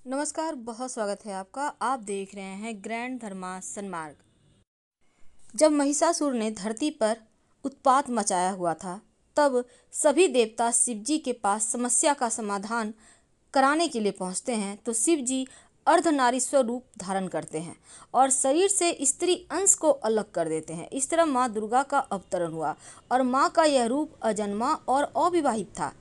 नमस्कार, बहुत स्वागत है आपका। आप देख रहे हैं ग्रैंड धर्मा सन्मार्ग। जब महिषासुर ने धरती पर उत्पात मचाया हुआ था, तब सभी देवता शिव जी के पास समस्या का समाधान कराने के लिए पहुंचते हैं। तो शिव जी अर्धनारीश्वर रूप धारण करते हैं और शरीर से स्त्री अंश को अलग कर देते हैं। इस तरह माँ दुर्गा का अवतरण हुआ और माँ का यह रूप अजन्मा और अविवाहित था।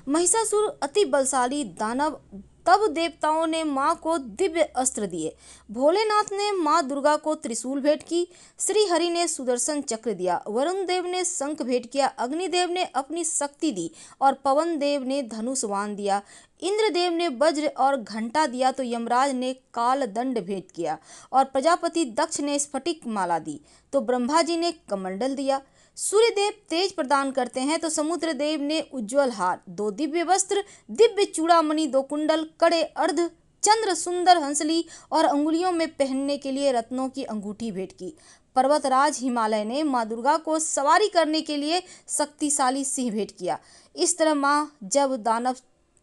महिषासुर अति बलशाली दानव, तब देवताओं ने माँ को दिव्य अस्त्र दिए। भोलेनाथ ने माँ दुर्गा को त्रिशूल भेंट की, श्री हरि ने सुदर्शन चक्र दिया, वरुण देव ने शंख भेंट किया, अग्निदेव ने अपनी शक्ति दी और पवन देव ने धनुष बाण दिया, इंद्रदेव ने वज्र और घंटा दिया, तो यमराज ने काल दंड भेंट किया और प्रजापति दक्ष ने स्फटिक माला दी, तो ब्रह्मा जी ने कमंडल दिया। सूर्य देव तेज प्रदान करते हैं, तो समुद्र देव ने उज्जवल हार, 2 दिव्य वस्त्र, दिव्य चूड़ामणि, 2 कुंडल, कड़े, अर्ध चंद्र, सुंदर हंसली और अंगुलियों में पहनने के लिए रत्नों की अंगूठी भेंट की। पर्वतराज हिमालय ने माँ दुर्गा को सवारी करने के लिए शक्तिशाली सिंह भेंट किया। इस तरह माँ जब दानव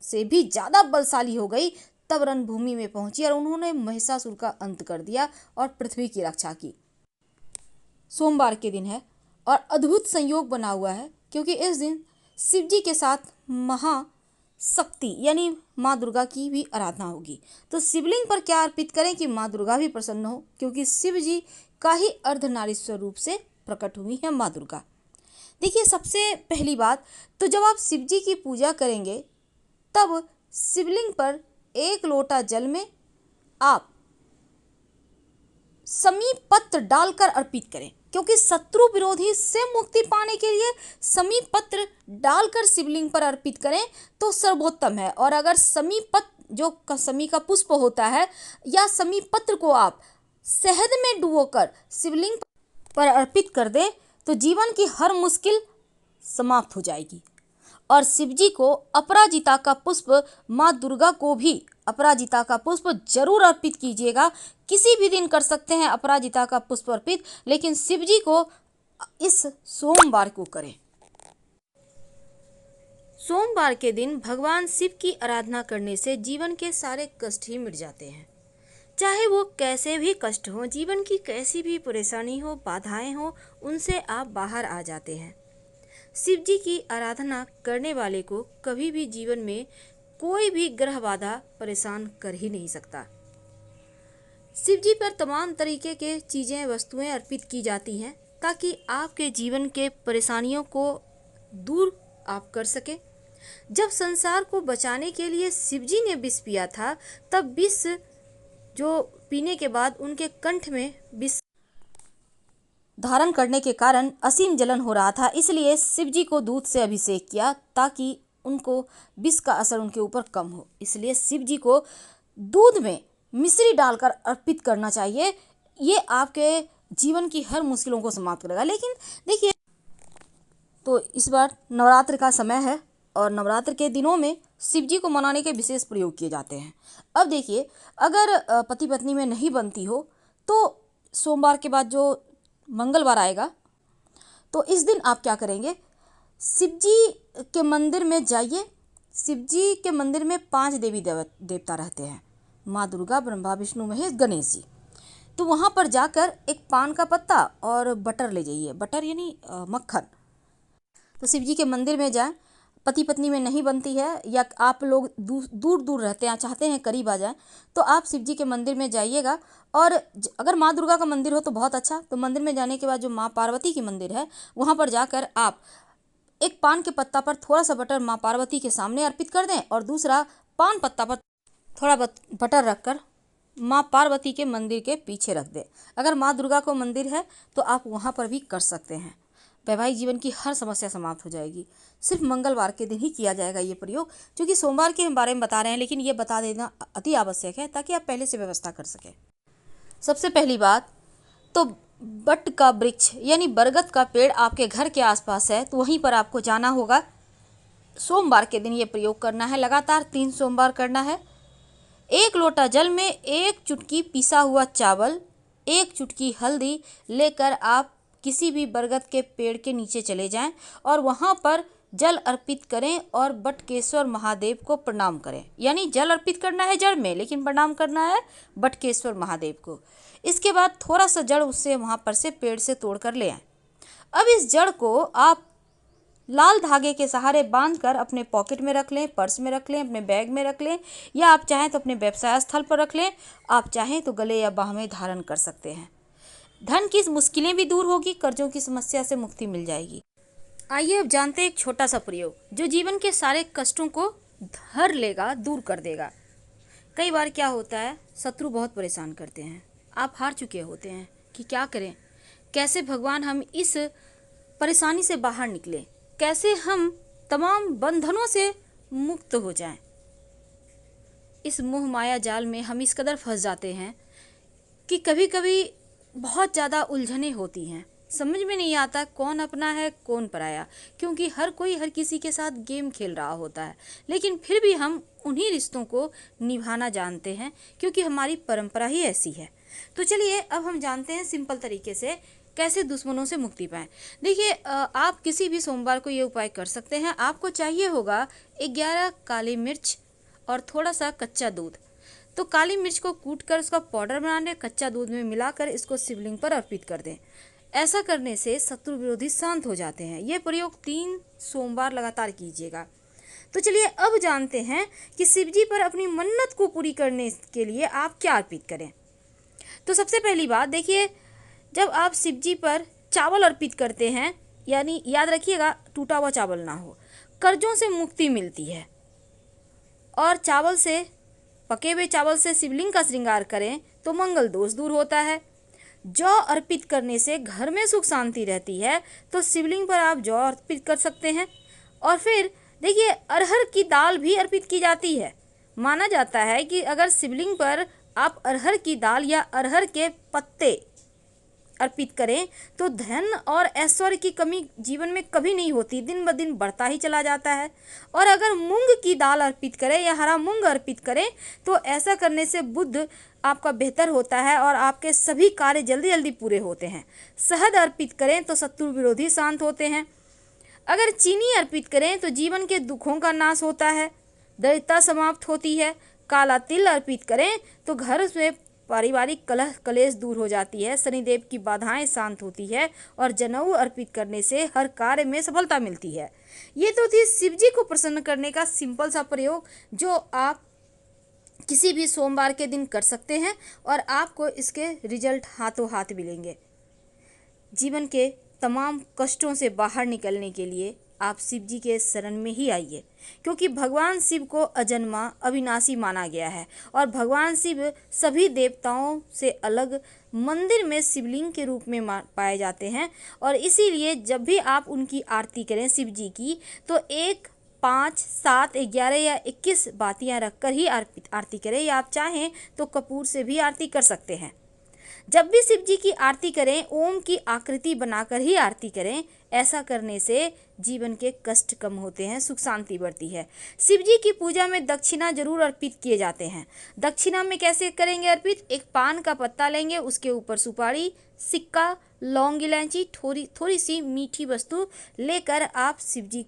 से भी ज्यादा बलशाली हो गई, तब रणभूमि में पहुंची और उन्होंने महिषासुर का अंत कर दिया और पृथ्वी की रक्षा की। सोमवार के दिन है और अद्भुत संयोग बना हुआ है, क्योंकि इस दिन शिव जी के साथ महाशक्ति यानी माँ दुर्गा की भी आराधना होगी। तो शिवलिंग पर क्या अर्पित करें कि माँ दुर्गा भी प्रसन्न हो, क्योंकि शिव जी का ही अर्धनारीश्वर रूप से प्रकट हुई है माँ दुर्गा। देखिए, सबसे पहली बात तो जब आप शिव जी की पूजा करेंगे, तब शिवलिंग पर 1 लोटा जल में आप समीप पत्र डालकर अर्पित करें, क्योंकि शत्रु विरोधी से मुक्ति पाने के लिए समीप पत्र डालकर शिवलिंग पर अर्पित करें तो सर्वोत्तम है। और अगर समीप पत्र जो समी का पुष्प होता है या समीप पत्र को आप शहद में डुबोकर शिवलिंग पर अर्पित कर दें तो जीवन की हर मुश्किल समाप्त हो जाएगी। और शिव जी को अपराजिता का पुष्प, माँ दुर्गा को भी अपराजिता का पुष्प जरूर अर्पित कीजिएगा। किसी भी दिन कर सकते हैं अपराजिता का पुष्प अर्पित, लेकिन शिव जी को इस सोमवार को करें। सोमवार के दिन भगवान शिव की आराधना करने से जीवन के सारे कष्ट ही मिट जाते हैं। चाहे वो कैसे भी कष्ट हो, जीवन की कैसी भी परेशानी हो, बाधाएं हो, उनसे आप बाहर आ जाते हैं। शिव जी की आराधना करने वाले को कभी भी जीवन में कोई भी ग्रह बाधा परेशान कर ही नहीं सकता। शिव जी पर तमाम तरीके के चीज़ें, वस्तुएं अर्पित की जाती हैं ताकि आपके जीवन के परेशानियों को दूर आप कर सके। जब संसार को बचाने के लिए शिव जी ने विष पिया था, तब विष जो पीने के बाद उनके कंठ में विष धारण करने के कारण असीम जलन हो रहा था, इसलिए शिव जी को दूध से अभिषेक किया ताकि उनको विष का असर उनके ऊपर कम हो। इसलिए शिव जी को दूध में मिश्री डालकर अर्पित करना चाहिए। ये आपके जीवन की हर मुश्किलों को समाप्त करेगा। लेकिन देखिए, तो इस बार नवरात्र का समय है और नवरात्र के दिनों में शिव जी को मनाने के विशेष प्रयोग किए जाते हैं। अब देखिए, अगर पति पत्नी में नहीं बनती हो तो सोमवार के बाद जो मंगलवार आएगा, तो इस दिन आप क्या करेंगे, शिव जी के मंदिर में जाइए। शिव जी के मंदिर में 5 देवी देवता रहते हैं, माँ दुर्गा, ब्रह्मा, विष्णु, महेश, गणेश जी। तो वहाँ पर जाकर एक पान का पत्ता और बटर ले जाइए, बटर यानी मक्खन। तो शिव जी के मंदिर में जाएं। पति पत्नी में नहीं बनती है या आप लोग दूर दूर रहते हैं, चाहते हैं करीब आ जाएं, तो आप शिव जी के मंदिर में जाइएगा। और अगर माँ दुर्गा का मंदिर हो तो बहुत अच्छा। तो मंदिर में जाने के बाद जो माँ पार्वती की मंदिर है, वहाँ पर जाकर आप एक पान के पत्ता पर थोड़ा सा बटर माँ पार्वती के सामने अर्पित कर दें और दूसरा पान पत्ता पर थोड़ा बटर रखकर माँ पार्वती के मंदिर के पीछे रख दें। अगर माँ दुर्गा को मंदिर है तो आप वहाँ पर भी कर सकते हैं। वैवाहिक जीवन की हर समस्या समाप्त हो जाएगी। सिर्फ मंगलवार के दिन ही किया जाएगा ये प्रयोग, क्योंकि सोमवार के हम बारे में बता रहे हैं, लेकिन ये बता देना अति आवश्यक है ताकि आप पहले से व्यवस्था कर सकें। सबसे पहली बात तो बट का वृक्ष यानी बरगद का पेड़ आपके घर के आसपास है, तो वहीं पर आपको जाना होगा। सोमवार के दिन ये प्रयोग करना है, लगातार 3 सोमवार करना है। 1 लोटा जल में 1 चुटकी पिसा हुआ चावल, 1 चुटकी हल्दी लेकर आप किसी भी बरगद के पेड़ के नीचे चले जाएं और वहाँ पर जल अर्पित करें और बटकेश्वर महादेव को प्रणाम करें। यानी जल अर्पित करना है जड़ में, लेकिन प्रणाम करना है बटकेश्वर महादेव को। इसके बाद थोड़ा सा जड़ उससे वहाँ पर से पेड़ से तोड़ कर ले आएं। अब इस जड़ को आप लाल धागे के सहारे बांधकर अपने पॉकेट में रख लें, पर्स में रख लें, अपने बैग में रख लें, या आप चाहें तो अपने व्यवसाय स्थल पर रख लें। आप चाहें तो गले या बाह में धारण कर सकते हैं। धन की मुश्किलें भी दूर होगी, कर्जों की समस्या से मुक्ति मिल जाएगी। आइए अब जानते हैं एक छोटा सा प्रयोग जो जीवन के सारे कष्टों को धर लेगा, दूर कर देगा। कई बार क्या होता है, शत्रु बहुत परेशान करते हैं, आप हार चुके होते हैं कि क्या करें, कैसे भगवान हम इस परेशानी से बाहर निकलें, कैसे हम तमाम बंधनों से मुक्त हो जाएं। इस मोह माया जाल में हम इस कदर फंस जाते हैं कि कभी कभी बहुत ज़्यादा उलझनें होती हैं, समझ में नहीं आता कौन अपना है कौन पराया, क्योंकि हर कोई हर किसी के साथ गेम खेल रहा होता है। लेकिन फिर भी हम उन्हीं रिश्तों को निभाना जानते हैं, क्योंकि हमारी परंपरा ही ऐसी है। तो चलिए अब हम जानते हैं सिंपल तरीके से कैसे दुश्मनों से मुक्ति पाएं। देखिए, आप किसी भी सोमवार को ये उपाय कर सकते हैं। आपको चाहिए होगा 11 काली मिर्च और थोड़ा सा कच्चा दूध। तो काली मिर्च को कूट कर उसका पाउडर बना लें, कच्चा दूध में मिलाकर इसको शिवलिंग पर अर्पित कर दें। ऐसा करने से शत्रु विरोधी शांत हो जाते हैं। यह प्रयोग 3 सोमवार लगातार कीजिएगा। तो चलिए अब जानते हैं कि शिवजी पर अपनी मन्नत को पूरी करने के लिए आप क्या अर्पित करें। तो सबसे पहली बात देखिए, जब आप शिवजी पर चावल अर्पित करते हैं, यानी याद रखिएगा टूटा हुआ चावल ना हो, कर्जों से मुक्ति मिलती है। और चावल से, पके हुए चावल से शिवलिंग का श्रृंगार करें तो मंगल दोष दूर होता है। जौ अर्पित करने से घर में सुख शांति रहती है, तो शिवलिंग पर आप जौ अर्पित कर सकते हैं। और फिर देखिए, अरहर की दाल भी अर्पित की जाती है। माना जाता है कि अगर शिवलिंग पर आप अरहर की दाल या अरहर के पत्ते अर्पित करें तो धन और ऐश्वर्य की कमी जीवन में कभी नहीं होती, दिन ब दिन बढ़ता ही चला जाता है। और अगर मूंग की दाल अर्पित करें या हरा मूंग अर्पित करें तो ऐसा करने से बुद्ध आपका बेहतर होता है और आपके सभी कार्य जल्दी जल्दी पूरे होते हैं। शहद अर्पित करें तो शत्रु विरोधी शांत होते हैं। अगर चीनी अर्पित करें तो जीवन के दुखों का नाश होता है, दरिद्रता समाप्त होती है। काला तिल अर्पित करें तो घर में पारिवारिक कलह कलेश दूर हो जाती है, शनिदेव की बाधाएं शांत होती है और जनेऊ अर्पित करने से हर कार्य में सफलता मिलती है। ये तो थी शिव जी को प्रसन्न करने का सिंपल सा प्रयोग जो आप किसी भी सोमवार के दिन कर सकते हैं और आपको इसके रिजल्ट हाथों हाथ मिलेंगे। जीवन के तमाम कष्टों से बाहर निकलने के लिए आप शिव जी के शरण में ही आइए, क्योंकि भगवान शिव को अजन्मा अविनाशी माना गया है और भगवान शिव सभी देवताओं से अलग मंदिर में शिवलिंग के रूप में पाए जाते हैं। और इसीलिए जब भी आप उनकी आरती करें शिव जी की, तो 1, 5, 7, 11 या 21 बातियां रखकर ही आरती करें, या आप चाहें तो कपूर से भी आरती कर सकते हैं। जब भी शिव जी की आरती करें ओम की आकृति बनाकर ही आरती करें। ऐसा करने से जीवन के कष्ट कम होते हैं, सुख शांति बढ़ती है। शिव जी की पूजा में दक्षिणा जरूर अर्पित किए जाते हैं। दक्षिणा में कैसे करेंगे अर्पित? एक पान का पत्ता लेंगे, उसके ऊपर सुपारी, सिक्का, लौंग, इलायची, थोड़ी सी मीठी वस्तु लेकर आप शिव जी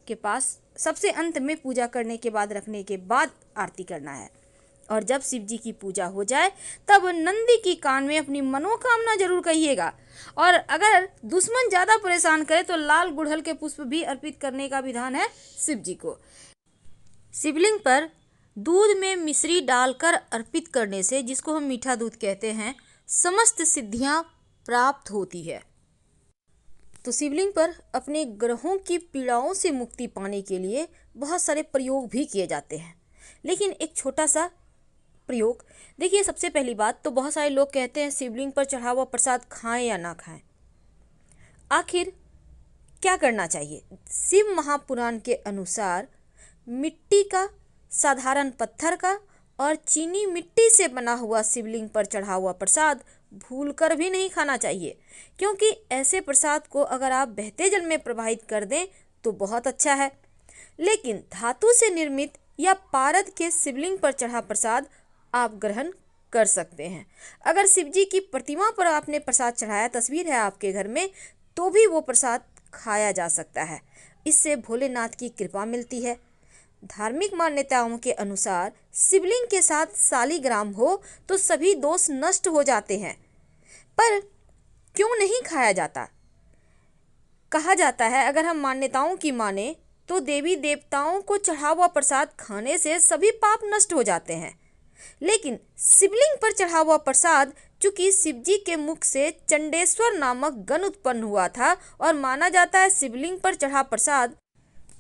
के पास सबसे अंत में पूजा करने के बाद रखने के बाद आरती करना है। और जब शिव जी की पूजा हो जाए तब नंदी की कान में अपनी मनोकामना जरूर कहिएगा। और अगर दुश्मन ज़्यादा परेशान करे तो लाल गुड़हल के पुष्प भी अर्पित करने का विधान है शिव जी को। शिवलिंग पर दूध में मिश्री डालकर अर्पित करने से, जिसको हम मीठा दूध कहते हैं, समस्त सिद्धियां प्राप्त होती है। तो शिवलिंग पर अपने ग्रहों की पीड़ाओं से मुक्ति पाने के लिए बहुत सारे प्रयोग भी किए जाते हैं, लेकिन एक छोटा सा प्रयोग देखिए। सबसे पहली बात तो बहुत सारे लोग कहते हैं शिवलिंग पर चढ़ा हुआ प्रसाद खाएं या ना खाएं। आखिर क्या करना चाहिए? शिव महापुराण के अनुसार मिट्टी का, साधारण पत्थर का और चीनी मिट्टी से बना हुआ शिवलिंग पर चढ़ा हुआ प्रसाद भूलकर भी नहीं खाना चाहिए, क्योंकि ऐसे प्रसाद को अगर आप बहते जल में प्रवाहित कर दें तो बहुत अच्छा है। लेकिन धातु से निर्मित या पारद के शिवलिंग पर चढ़ा प्रसाद आप ग्रहण कर सकते हैं। अगर शिव जी की प्रतिमा पर आपने प्रसाद चढ़ाया, तस्वीर है आपके घर में, तो भी वो प्रसाद खाया जा सकता है। इससे भोलेनाथ की कृपा मिलती है। धार्मिक मान्यताओं के अनुसार शिवलिंग के साथ सालीग्राम हो तो सभी दोष नष्ट हो जाते हैं। पर क्यों नहीं खाया जाता? कहा जाता है अगर हम मान्यताओं की माने तो देवी देवताओं को चढ़ा हुआ प्रसाद खाने से सभी पाप नष्ट हो जाते हैं। लेकिन शिवलिंग पर चढ़ा हुआ प्रसाद, चूंकि शिवजी के मुख से चंडेश्वर नामक गण उत्पन्न हुआ था और माना जाता है शिवलिंग पर चढ़ा प्रसाद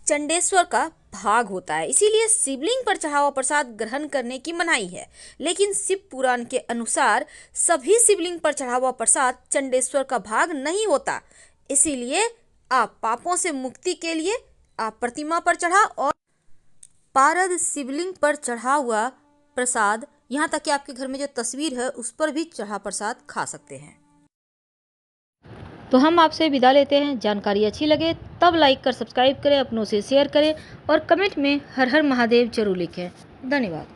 चंडेश्वर का भाग होता है, इसीलिए शिवलिंग पर चढ़ा हुआ प्रसाद ग्रहण करने की मनाही है। लेकिन शिव पुराण के अनुसार सभी शिवलिंग पर चढ़ा हुआ प्रसाद चंडेश्वर का भाग नहीं होता। इसीलिए आप पापों से मुक्ति के लिए आप प्रतिमा पर चढ़ा और पारद शिवलिंग पर चढ़ा हुआ प्रसाद, यहाँ तक कि आपके घर में जो तस्वीर है उस पर भी चढ़ा प्रसाद खा सकते हैं। तो हम आपसे विदा लेते हैं। जानकारी अच्छी लगे तब लाइक कर सब्सक्राइब करें, अपनों से शेयर करें और कमेंट में हर हर महादेव जरूर लिखें। धन्यवाद।